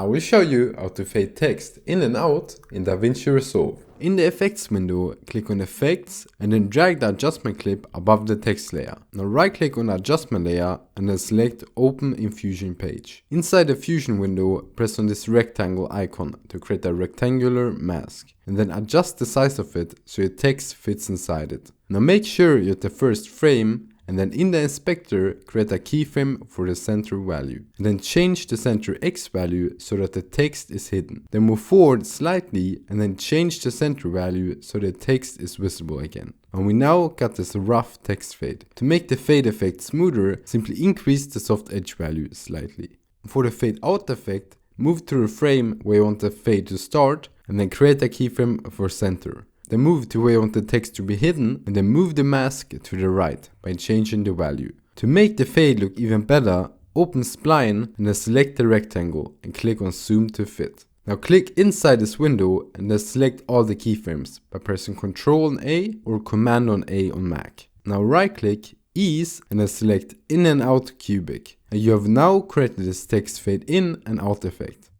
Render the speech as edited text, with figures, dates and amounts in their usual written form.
I will show you how to fade text in and out in DaVinci Resolve. In the Effects window, click on Effects and then drag the adjustment clip above the text layer. Now right click on the adjustment layer and then select Open in Fusion page. Inside the Fusion window, press on this rectangle icon to create a rectangular mask. And then adjust the size of it so your text fits inside it. Now make sure you're at the first frame, and then in the inspector create a keyframe for the center value. And then change the center X value so that the text is hidden. Then move forward slightly and then change the center value so the text is visible again. And we now got this rough text fade. To make the fade effect smoother, simply increase the soft edge value slightly. For the fade out effect, move to the frame where you want the fade to start and then create a keyframe for center. Then move to where you want the text to be hidden and then move the mask to the right by changing the value. To make the fade look even better, open Spline and then select the rectangle and click on Zoom to fit. Now click inside this window and then select all the keyframes by pressing Ctrl on A or Command on A on Mac. Now right click, Ease and then select In and Out Cubic. And you have now created this text fade in and out effect.